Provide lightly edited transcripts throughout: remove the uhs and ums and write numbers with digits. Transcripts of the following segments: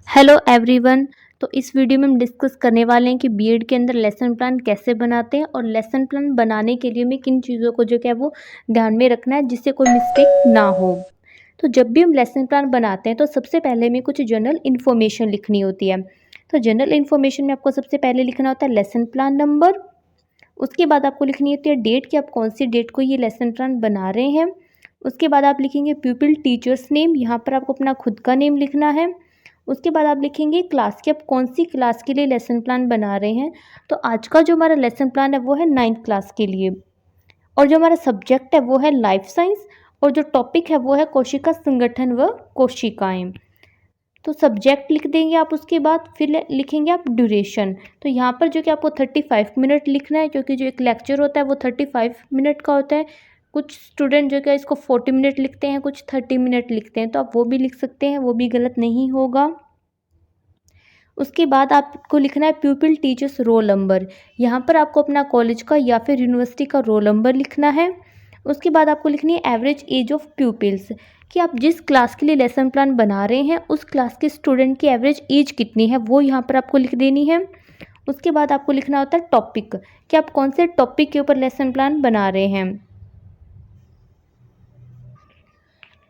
Hello everyone. तो इस video में हम डिस्कस करने वाले हैं कि बीएड के अंदर लेसन प्लान कैसे बनाते हैं और लेसन प्लान बनाने के लिए हमें किन चीज़ों को जो क्या है वो ध्यान में रखना है जिससे कोई मिस्टेक ना हो। तो जब भी हम लेसन प्लान बनाते हैं तो सबसे पहले हमें कुछ जनरल इन्फॉर्मेशन लिखनी होती है। तो जनरल इन्फॉर्मेशन में आपको सबसे पहले लिखना होता है लेसन प्लान नंबर। उसके बाद आपको लिखनी होती है डेट कि आप कौन सी डेट को ये लेसन प्लान बना रहे हैं। उसके बाद आप लिखेंगे प्यूपिल टीचर्स नेम, यहाँ पर आपको अपना खुद का नेम लिखना है। उसके बाद आप लिखेंगे क्लास की, आप कौन सी क्लास के लिए लेसन प्लान बना रहे हैं। तो आज का जो हमारा लेसन प्लान है वो है 9th क्लास के लिए, और जो हमारा सब्जेक्ट है वो है लाइफ साइंस, और जो टॉपिक है वो है कोशिका संगठन व कोशिकाएं। तो सब्जेक्ट लिख देंगे आप, उसके बाद फिर लिखेंगे आप ड्यूरेशन। तो यहाँ पर जो कि आपको 35 मिनट लिखना है, क्योंकि जो एक लेक्चर होता है वो 35 मिनट का होता है। कुछ स्टूडेंट जो कि इसको 40 मिनट लिखते हैं, कुछ 30 मिनट लिखते हैं, तो आप वो भी लिख सकते हैं, वो भी गलत नहीं होगा। उसके बाद आपको लिखना है प्यूपिल टीचर्स रोल नंबर। यहाँ पर आपको अपना कॉलेज का या फिर यूनिवर्सिटी का रोल नंबर लिखना है। उसके बाद आपको लिखनी है एवरेज एज ऑफ प्यूपिल्स, कि आप जिस क्लास के लिए लेसन प्लान बना रहे हैं उस क्लास के स्टूडेंट की एवरेज एज कितनी है वो यहाँ पर आपको लिख देनी है। उसके बाद आपको लिखना होता है टॉपिक, कि आप कौन से टॉपिक के ऊपर लेसन प्लान बना रहे हैं।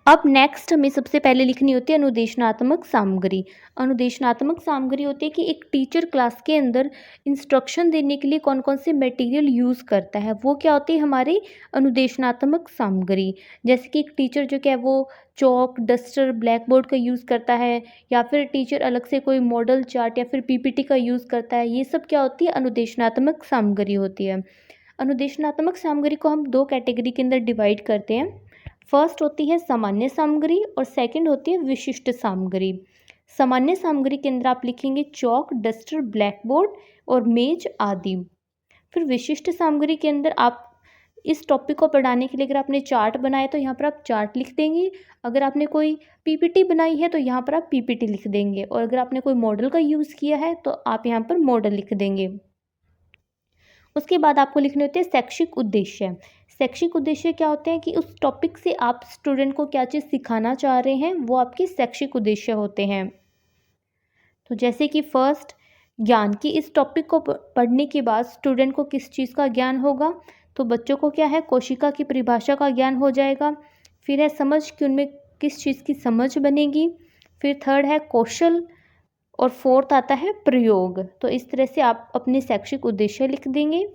अब नेक्स्ट हमें सबसे पहले लिखनी होती है अनुदेशनात्मक सामग्री। अनुदेशनात्मक सामग्री होती है कि एक टीचर क्लास के अंदर इंस्ट्रक्शन देने के लिए कौन कौन से मटेरियल यूज़ करता है, वो क्या होती है हमारी अनुदेशनात्मक सामग्री। जैसे कि एक टीचर जो क्या है वो चौक, डस्टर, ब्लैक बोर्ड का यूज़ करता है, या फिर टीचर अलग से कोई मॉडल चार्ट या फिर पीपीटी का यूज़ करता है, ये सब क्या होती है अनुदेशनात्मक सामग्री होती है। अनुदेशनात्मक सामग्री को हम दो कैटेगरी के अंदर डिवाइड करते हैं। फर्स्ट होती है सामान्य सामग्री और सेकंड होती है विशिष्ट सामग्री। सामान्य सामग्री के अंदर आप लिखेंगे चौक, डस्टर, ब्लैक बोर्ड और मेज आदि। फिर विशिष्ट सामग्री के अंदर आप इस टॉपिक को पढ़ाने के लिए अगर आपने चार्ट बनाया तो यहाँ पर आप चार्ट लिख देंगे। अगर आपने कोई पीपीटी बनाई है तो यहाँ पर आप पीपीटी लिख देंगे, और अगर आपने कोई मॉडल का यूज़ किया है तो आप यहाँ पर मॉडल लिख देंगे। उसके बाद आपको लिखने होते हैं शैक्षिक उद्देश्य। शैक्षिक उद्देश्य क्या होते हैं कि उस टॉपिक से आप स्टूडेंट को क्या चीज़ सिखाना चाह रहे हैं, वो आपके शैक्षिक उद्देश्य होते हैं। तो जैसे कि फर्स्ट ज्ञान, की इस टॉपिक को पढ़ने के बाद स्टूडेंट को किस चीज़ का ज्ञान होगा, तो बच्चों को क्या है कोशिका की परिभाषा का ज्ञान हो जाएगा। फिर है समझ, कि उनमें किस चीज़ की समझ बनेगी। फिर थर्ड है कौशल, और फोर्थ आता है प्रयोग। तो इस तरह से आप अपने शैक्षिक उद्देश्य लिख देंगे।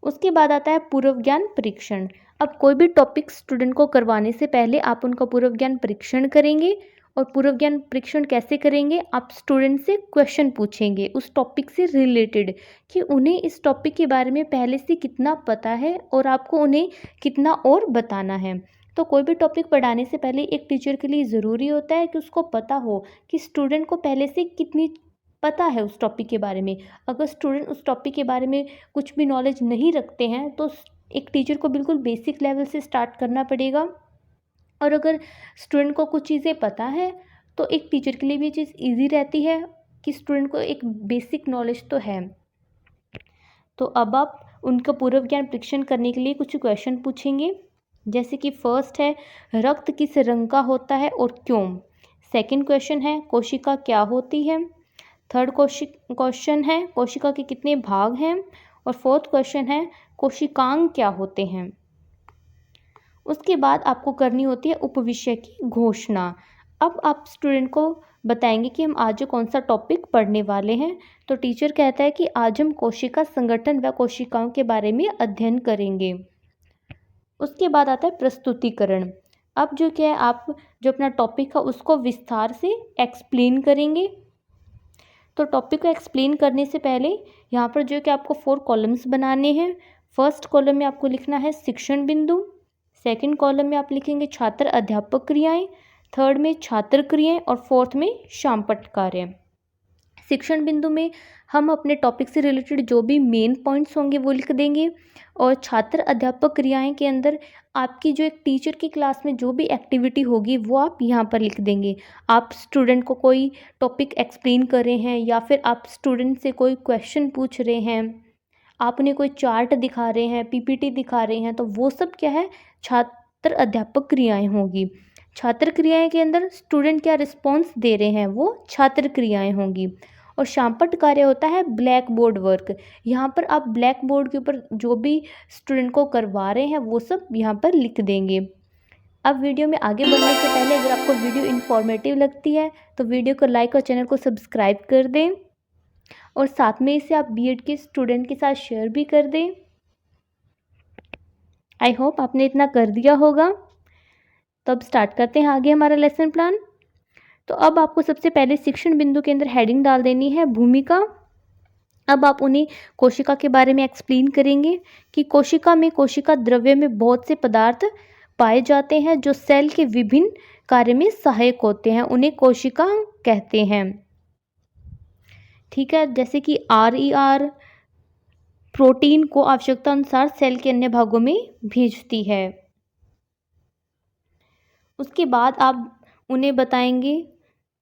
उसके बाद आता है पूर्व ज्ञान परीक्षण। अब कोई भी टॉपिक स्टूडेंट को करवाने से पहले आप उनका पूर्व ज्ञान परीक्षण करेंगे। और पूर्व ज्ञान परीक्षण कैसे करेंगे, आप स्टूडेंट से क्वेश्चन पूछेंगे उस टॉपिक से रिलेटेड, कि उन्हें इस टॉपिक के बारे में पहले से कितना पता है और आपको उन्हें कितना और बताना है। तो कोई भी टॉपिक पढ़ाने से पहले एक टीचर के लिए ज़रूरी होता है कि उसको पता हो कि स्टूडेंट को पहले से कितनी पता है उस टॉपिक के बारे में। अगर स्टूडेंट उस टॉपिक के बारे में कुछ भी नॉलेज नहीं रखते हैं तो एक टीचर को बिल्कुल बेसिक लेवल से स्टार्ट करना पड़ेगा। और अगर स्टूडेंट को कुछ चीज़ें पता है तो एक टीचर के लिए भी ये चीज़ ईजी रहती है कि स्टूडेंट को एक बेसिक नॉलेज तो है। तो अब आप उनका पूर्व ज्ञान परीक्षण करने के लिए कुछ क्वेश्चन पूछेंगे। जैसे कि फर्स्ट है रक्त किस रंग का होता है और क्यों। सेकंड क्वेश्चन है कोशिका क्या होती है। थर्ड क्वेश्चन है कोशिका के कितने भाग हैं। और फोर्थ क्वेश्चन है कोशिकांग क्या होते हैं। उसके बाद आपको करनी होती है उपविषय की घोषणा। अब आप स्टूडेंट को बताएंगे कि हम आज कौन सा टॉपिक पढ़ने वाले हैं। तो टीचर कहता है कि आज हम कोशिका संगठन व कोशिकाओं के बारे में अध्ययन करेंगे। उसके बाद आता है प्रस्तुतिकरण। अब जो क्या है आप जो अपना टॉपिक है उसको विस्तार से एक्सप्लेन करेंगे। तो टॉपिक को एक्सप्लेन करने से पहले यहाँ पर जो कि आपको 4 कॉलम्स बनाने हैं। फर्स्ट कॉलम में आपको लिखना है शिक्षण बिंदु। सेकंड कॉलम में आप लिखेंगे छात्र अध्यापक क्रियाएं। थर्ड में छात्र क्रियाएं और फोर्थ में शामपट कार्य। शिक्षण बिंदु में हम अपने टॉपिक से रिलेटेड जो भी मेन पॉइंट्स होंगे वो लिख देंगे। और छात्र अध्यापक क्रियाएं के अंदर आपकी जो एक टीचर की क्लास में जो भी एक्टिविटी होगी वो आप यहाँ पर लिख देंगे। आप स्टूडेंट को कोई टॉपिक एक्सप्लेन कर रहे हैं या फिर आप स्टूडेंट से कोई क्वेश्चन पूछ रहे हैं, आप उन्हें कोई चार्ट दिखा रहे हैं, पीपीटी दिखा रहे हैं, तो वो सब क्या है छात्र अध्यापक क्रियाएं होगी। छात्र क्रियाएं के अंदर स्टूडेंट क्या रिस्पॉन्स दे रहे हैं वो छात्र क्रियाएं होंगी। और शामपट कार्य होता है ब्लैक बोर्ड वर्क। यहाँ पर आप ब्लैक बोर्ड के ऊपर जो भी स्टूडेंट को करवा रहे हैं वो सब यहाँ पर लिख देंगे। अब वीडियो में आगे बढ़ने से पहले अगर आपको वीडियो इन्फॉर्मेटिव लगती है तो वीडियो को लाइक और चैनल को सब्सक्राइब कर दें और साथ में इसे आप बीएड के स्टूडेंट के साथ शेयर भी कर दें। आई होप आपने इतना कर दिया होगा। तो अब स्टार्ट करते हैं आगे हमारा लेसन प्लान। तो अब आपको सबसे पहले शिक्षण बिंदु के अंदर हेडिंग डाल देनी है भूमिका। अब आप उन्हें कोशिका के बारे में एक्सप्लेन करेंगे कि कोशिका द्रव्य में बहुत से पदार्थ पाए जाते हैं जो सेल के विभिन्न कार्य में सहायक होते हैं, उन्हें कोशिका कहते हैं। ठीक है, जैसे कि RER प्रोटीन को आवश्यकता अनुसार सेल के अन्य भागों में भेजती है। उसके बाद आप उन्हें बताएंगे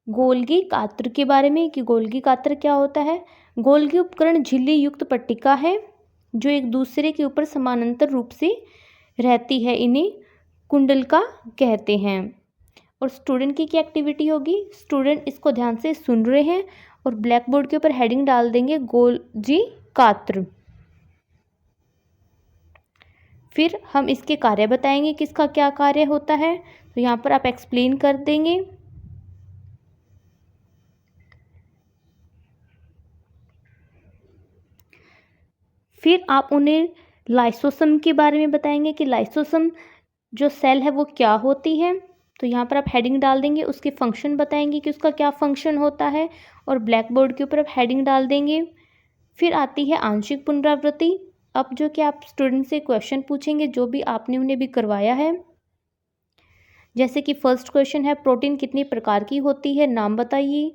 गोल्गी कात्र के बारे में कि गोल्गी कात्र क्या होता है। गोल्गी उपकरण झिल्ली युक्त पट्टिका है जो एक दूसरे के ऊपर समानांतर रूप से रहती है, इन्हें कुंडलका कहते हैं। और स्टूडेंट की क्या एक्टिविटी होगी, स्टूडेंट इसको ध्यान से सुन रहे हैं और ब्लैक बोर्ड के ऊपर हेडिंग डाल देंगे गोल्गी कात्र। फिर हम इसके कार्य बताएंगे किसका क्या कार्य होता है, तो यहाँ पर आप एक्सप्लेन कर देंगे। फिर आप उन्हें लाइसोसम के बारे में बताएंगे कि लाइसोसम जो सेल है वो क्या होती है, तो यहाँ पर आप हेडिंग डाल देंगे। उसके फंक्शन बताएंगे कि उसका क्या फंक्शन होता है और ब्लैक बोर्ड के ऊपर आप हेडिंग डाल देंगे। फिर आती है आंशिक पुनरावृत्ति। अब जो कि आप स्टूडेंट से क्वेश्चन पूछेंगे जो भी आपने उन्हें भी करवाया है। जैसे कि फर्स्ट क्वेश्चन है प्रोटीन कितनी प्रकार की होती है, नाम बताइए।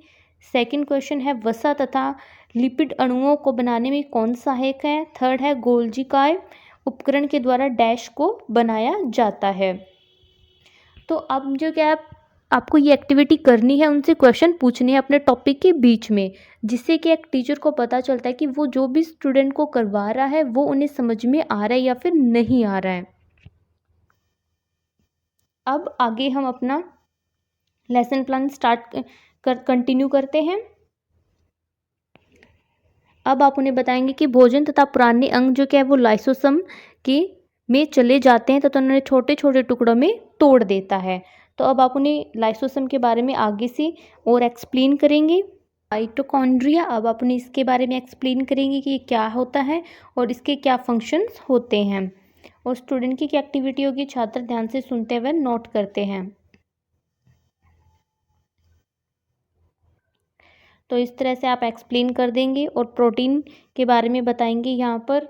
सेकंड क्वेश्चन है वसा तथा लिपिड अणुओं को बनाने में कौन सहायक है। थर्ड है गोल्गी काय उपकरण के द्वारा डैश को बनाया जाता है। तो अब जो क्या आपको ये एक्टिविटी करनी है, उनसे क्वेश्चन पूछने हैं अपने टॉपिक के बीच में, जिससे कि एक टीचर को पता चलता है कि वो जो भी स्टूडेंट को करवा रहा है वो उन्हें समझ में आ रहा है या फिर नहीं आ रहा है। अब आगे हम अपना लेसन प्लान कंटिन्यू करते हैं। अब आप उन्हें बताएंगे कि भोजन तथा पुराने अंग जो क्या है वो लाइसोसम के में चले जाते हैं तथा उन्हें छोटे छोटे टुकड़ों में तोड़ देता है। तो अब आप उन्हें लाइसोसम के बारे में आगे से और एक्सप्लेन करेंगे। माइटोकॉन्ड्रिया, अब आप उन्हें इसके बारे में एक्सप्लेन करेंगे कि ये क्या होता है और इसके क्या फंक्शंस होते हैं। और स्टूडेंट की क्या एक्टिविटी होगी, छात्र ध्यान से सुनते हुए नोट करते हैं। तो इस तरह से आप एक्सप्लेन कर देंगे और प्रोटीन के बारे में बताएंगे यहाँ पर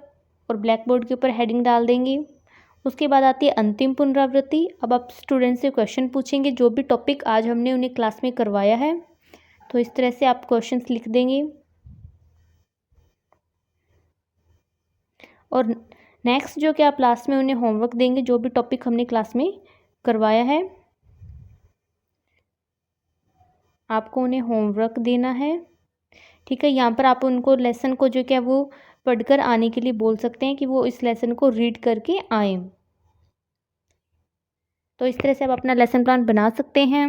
और ब्लैक बोर्ड के ऊपर हेडिंग डाल देंगे। उसके बाद आती है अंतिम पुनरावृत्ति। अब आप स्टूडेंट से क्वेश्चन पूछेंगे जो भी टॉपिक आज हमने उन्हें क्लास में करवाया है, तो इस तरह से आप क्वेश्चंस लिख देंगे। और नेक्स्ट जो कि आप क्लास में उन्हें होमवर्क देंगे जो भी टॉपिक हमने क्लास में करवाया है, आपको उन्हें होमवर्क देना है। ठीक है, यहाँ पर आप उनको लेसन को जो क्या वो पढ़कर आने के लिए बोल सकते हैं कि वो इस लेसन को रीड करके आएँ। तो इस तरह से आप अपना लेसन प्लान बना सकते हैं।